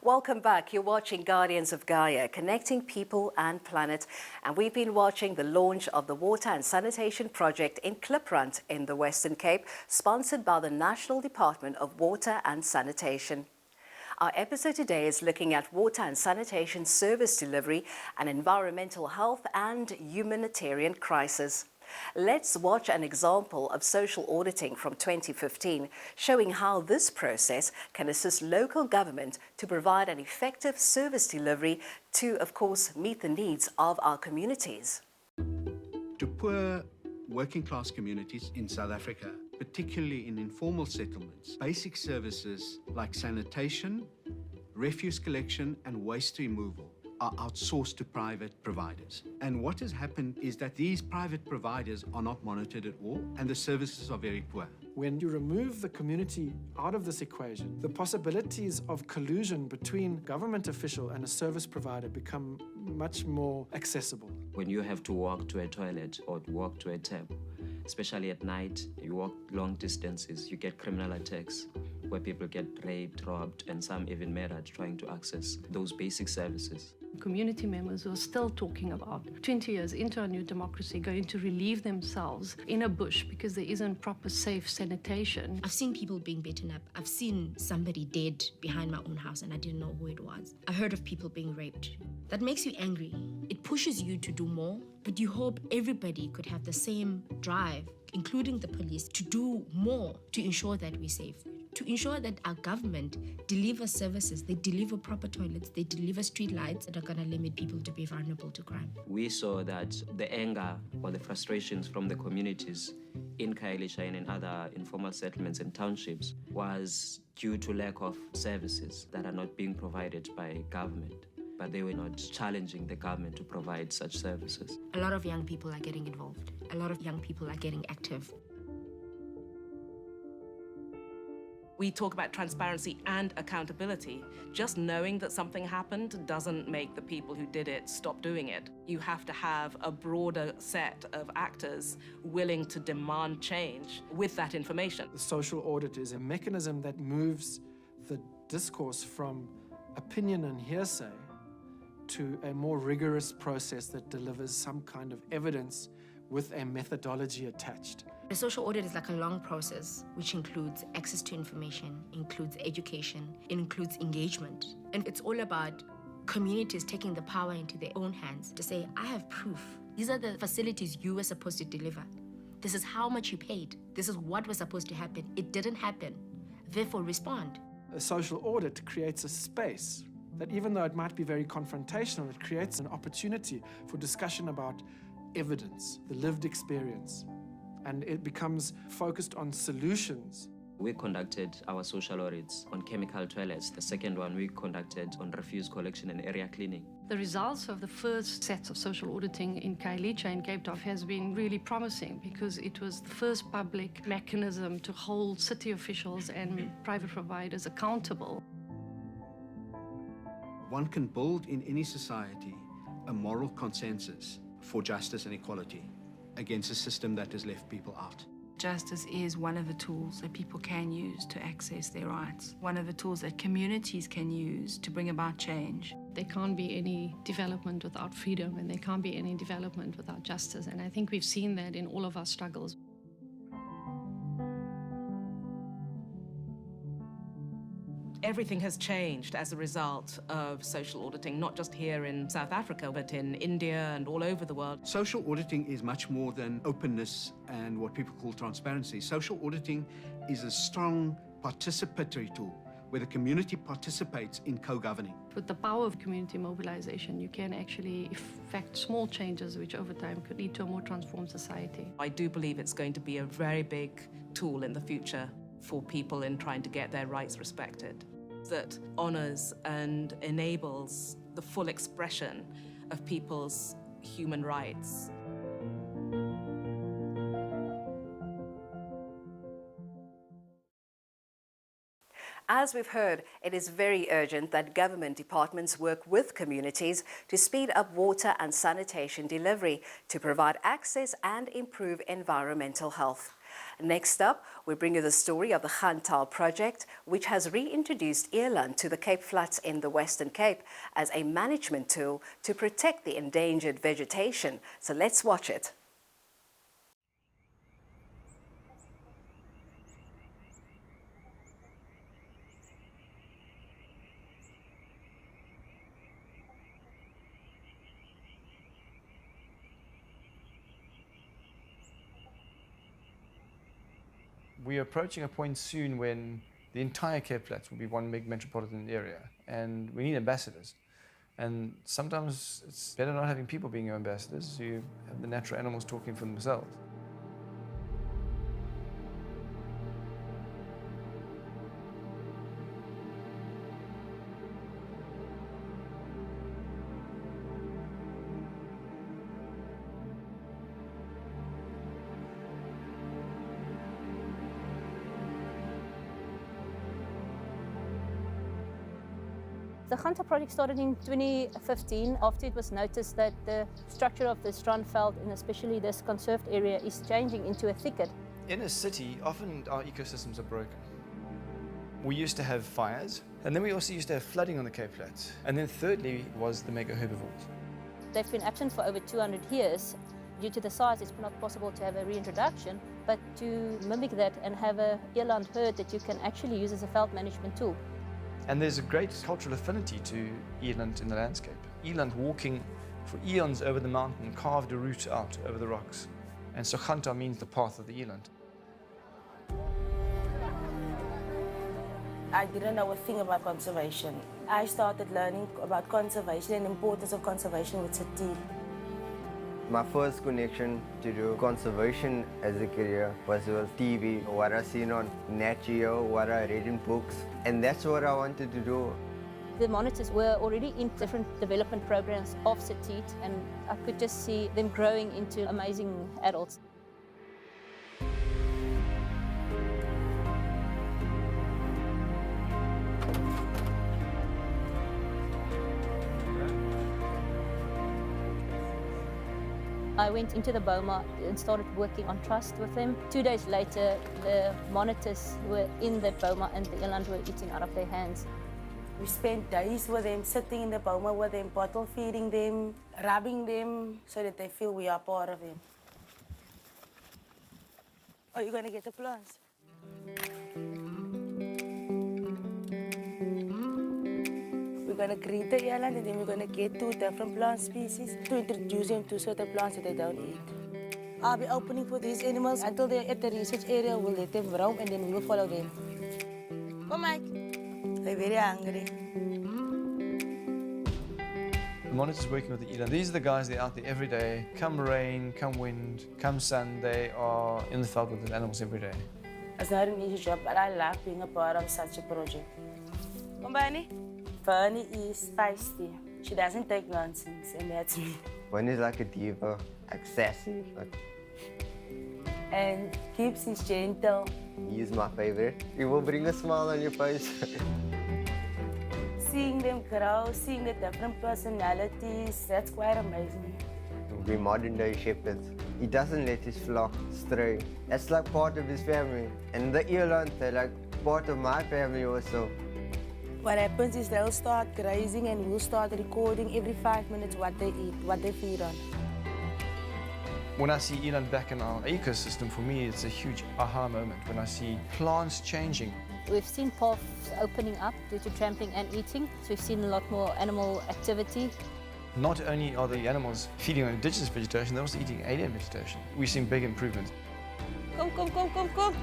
Welcome back. You're watching Guardians of Gaia, connecting people and planet. And we've been watching the launch of the Water and Sanitation project in Kliprand in the Western Cape, sponsored by the National Department of Water and Sanitation. Our episode today is looking at water and sanitation service delivery and environmental health and humanitarian crisis. Let's watch an example of social auditing from 2015, showing how this process can assist local government to provide an effective service delivery to, of course, meet the needs of our communities. To poor working class communities in South Africa, particularly in informal settlements, basic services like sanitation, refuse collection and waste removal are outsourced to private providers. And what has happened is that these private providers are not monitored at all, and the services are very poor. When you remove the community out of this equation, the possibilities of collusion between government official and a service provider become much more accessible. When you have to walk to a toilet or walk to a tap, especially at night, you walk long distances, you get criminal attacks where people get raped, robbed, and some even murdered trying to access those basic services. Community members who are still talking about 20 years into our new democracy going to relieve themselves in a bush because there isn't proper safe sanitation. I've seen people being beaten up. I've seen somebody dead behind my own house and I didn't know who it was. I heard of people being raped. That makes you angry. It pushes you to do more, but you hope everybody could have the same drive, including the police, to do more to ensure that we're safe, to ensure that our government delivers services, they deliver proper toilets, they deliver street lights that are going to limit people to be vulnerable to crime. We saw that the anger or the frustrations from the communities in Khayelitsha and in other informal settlements and townships was due to lack of services that are not being provided by government, but they were not challenging the government to provide such services. A lot of young people are getting involved. A lot of young people are getting active. We talk about transparency and accountability. Just knowing that something happened doesn't make the people who did it stop doing it. You have to have a broader set of actors willing to demand change with that information. The social audit is a mechanism that moves the discourse from opinion and hearsay to a more rigorous process that delivers some kind of evidence with a methodology attached. The social audit is like a long process, which includes access to information, includes education, it includes engagement. And it's all about communities taking the power into their own hands to say, I have proof. These are the facilities you were supposed to deliver. This is how much you paid. This is what was supposed to happen. It didn't happen. Therefore, respond. A social audit creates a space that, even though it might be very confrontational, it creates an opportunity for discussion about evidence, the lived experience. And it becomes focused on solutions. We conducted our social audits on chemical toilets. The second one we conducted on refuse collection and area cleaning. The results of the first sets of social auditing in Khayelitsha and Cape Town has been really promising because it was the first public mechanism to hold city officials and private providers accountable. One can build in any society a moral consensus for justice and equality against a system that has left people out. Justice is one of the tools that people can use to access their rights, one of the tools that communities can use to bring about change. There can't be any development without freedom, and there can't be any development without justice. And I think we've seen that in all of our struggles. Everything has changed as a result of social auditing, not just here in South Africa, but in India and all over the world. Social auditing is much more than openness and what people call transparency. Social auditing is a strong participatory tool where the community participates in co-governing. With the power of community mobilization, you can actually effect small changes which over time could lead to a more transformed society. I do believe it's going to be a very big tool in the future for people in trying to get their rights respected, that honors and enables the full expression of people's human rights. As we've heard, it is very urgent that government departments work with communities to speed up water and sanitation delivery to provide access and improve environmental health. Next up, we bring you the story of the Chantal project, which has reintroduced eland to the Cape Flats in the Western Cape as a management tool to protect the endangered vegetation. So let's watch it. We're approaching a point soon when the entire Cape Flats will be one big metropolitan area, and we need ambassadors. And sometimes it's better not having people being your ambassadors, so you have the natural animals talking for themselves. The Chantal project started in 2015 after it was noticed that the structure of the strandveld, and especially this conserved area, is changing into a thicket. In a city, often our ecosystems are broken. We used to have fires, and then we also used to have flooding on the Cape Flats. And then thirdly was the mega herbivores. They've been absent for over 200 years. Due to the size, it's not possible to have a reintroduction, but to mimic that and have a eland herd that you can actually use as a veld management tool. And there's a great cultural affinity to eland in the landscape. Eland walking for eons over the mountain carved a route out over the rocks. And so Chantal means the path of the eland. I didn't know a thing about conservation. I started learning about conservation and the importance of conservation with Sati. My first connection to do conservation as a career was with TV, what I seen on Nat Geo, what I read in books, and that's what I wanted to do. The monitors were already in different development programs of Satit, and I could just see them growing into amazing adults. I went into the boma and started working on trust with them. 2 days later, the monitors were in the boma and the eland were eating out of their hands. We spent days with them, sitting in the boma with them, bottle feeding them, rubbing them, so that they feel we are part of them. Are you going to get the plants? We're going to greet the eland and then we're going to get 2 different plant species to introduce them to certain plants that they don't eat. I'll be opening for these animals until they're at the research area. We'll let them roam and then we'll follow them. Come, Mike. They're very hungry. The monitors working with the eland, these are the guys that are out there every day. Come rain, come wind, come sun, they are in the field with the animals every day. It's not an easy job, but I love being a part of such a project. Come, Bunny. Bunny is feisty. She doesn't take nonsense, and that's me. Bunny's like a diva, like sassy. And Gibbs is gentle. He's my favorite. He will bring a smile on your face. Seeing them grow, seeing the different personalities, that's quite amazing. We're modern day shepherds. He doesn't let his flock stray. That's like part of his family. And the eland, they're like part of my family also. What happens is they'll start grazing and we'll start recording every 5 minutes what they eat, what they feed on. When I see eland back in our ecosystem, for me it's a huge aha moment when I see plants changing. We've seen paths opening up due to trampling and eating, so we've seen a lot more animal activity. Not only are the animals feeding on indigenous vegetation, they're also eating alien vegetation. We've seen big improvements. Come, come, come, come, come.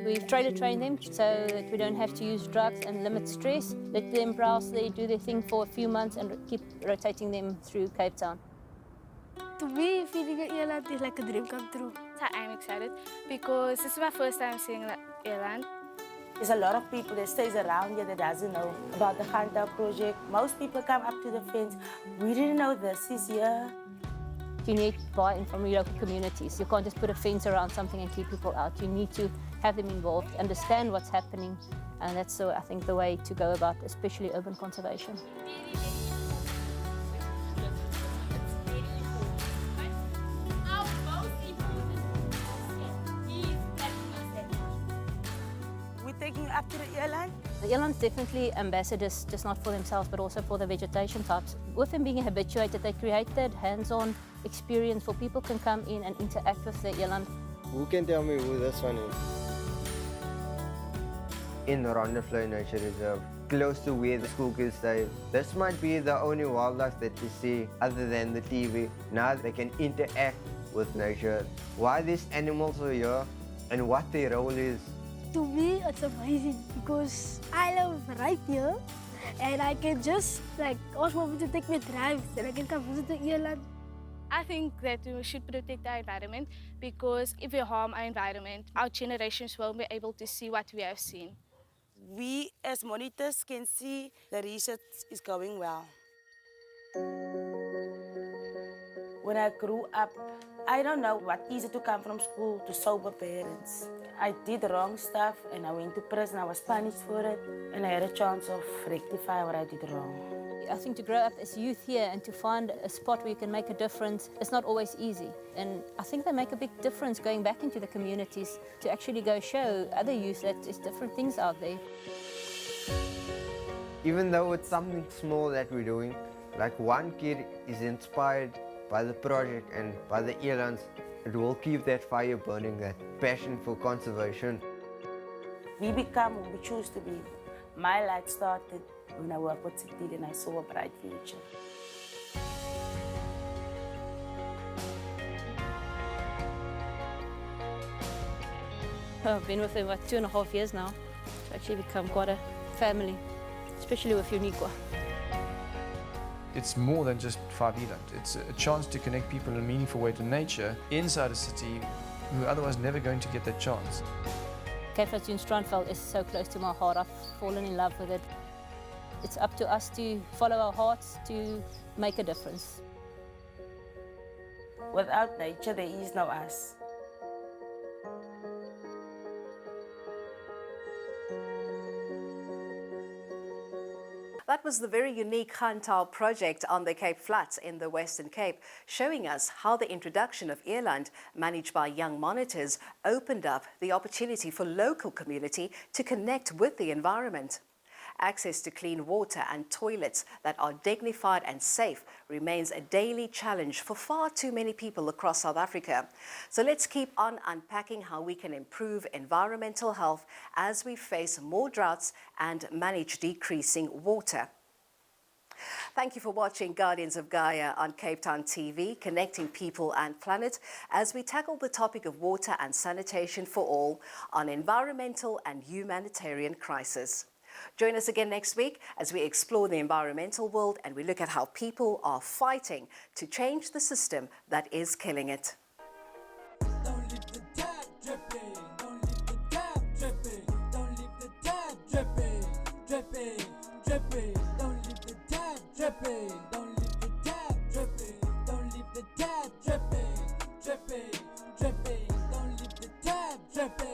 We've tried to train them so that we don't have to use drugs and limit stress. Let them browse, they do their thing for a few months and keep rotating them through Cape Town. To me, feeding an eland is like a dream come true. I'm excited because this is my first time seeing an eland. There's a lot of people that stays around here that doesn't know about the Chantal project. Most people come up to the fence. We didn't know this is here. You need buy-in from your local communities. You can't just put a fence around something and keep people out. You need to have them involved, understand what's happening, and that's, I think, the way to go about especially urban conservation. We're taking up to the airline. The airline's definitely ambassadors, just not for themselves, but also for the vegetation types. With them being habituated, they create that hands-on experience for people can come in and interact with the airline. Who can tell me who this one is? In Rondaflow Nature Reserve, close to where the school kids stay. This might be the only wildlife that you see other than the TV. Now they can interact with nature. Why these animals are here and what their role is. To me, it's amazing because I live right here and I can just ask mom to take me drives and I can come visit the airline. I think that we should protect our environment because if we harm our environment, our generations won't be able to see what we have seen. We as monitors can see the research is going well. When I grew up, I don't know what easy to come from school to sober parents. I did wrong stuff and I went to prison. I was punished for it and I had a chance of rectify what I did wrong. I think to grow up as youth here and to find a spot where you can make a difference is not always easy. And I think they make a big difference going back into the communities to actually go show other youth that there's different things out there. Even though it's something small that we're doing, like one kid is inspired by the project and by the earlands, it will keep that fire burning, that passion for conservation. We become who we choose to be. My light started when I worked with City and I saw a bright future. I've been with them about 2.5 years now. It's actually become quite a family, especially with Uniqua. It's more than just 5 eland. It's a chance to connect people in a meaningful way to nature inside a city who are otherwise never going to get that chance. Cape Flats Dune Strandveld is so close to my heart. I've fallen in love with it. It's up to us to follow our hearts to make a difference. Without nature, there is no us. That was the very unique Khantal project on the Cape Flats in the Western Cape, showing us how the introduction of earland, managed by young monitors, opened up the opportunity for local community to connect with the environment. Access to clean water and toilets that are dignified and safe remains a daily challenge for far too many people across South Africa. So let's keep on unpacking how we can improve environmental health as we face more droughts and manage decreasing water. Thank you for watching Guardians of Gaia on Cape Town TV, connecting people and planet as we tackle the topic of water and sanitation for all on environmental and humanitarian crisis. Join us again next week as we explore the environmental world and we look at how people are fighting to change the system that is killing it. Don't leave the tap dripping, don't leave the tap dripping, don't leave the tap dripping, dripping, dripping, don't leave the tap dripping, don't leave the tap dripping, don't leave the tap dripping, dripping, dripping, don't leave the tap dripping.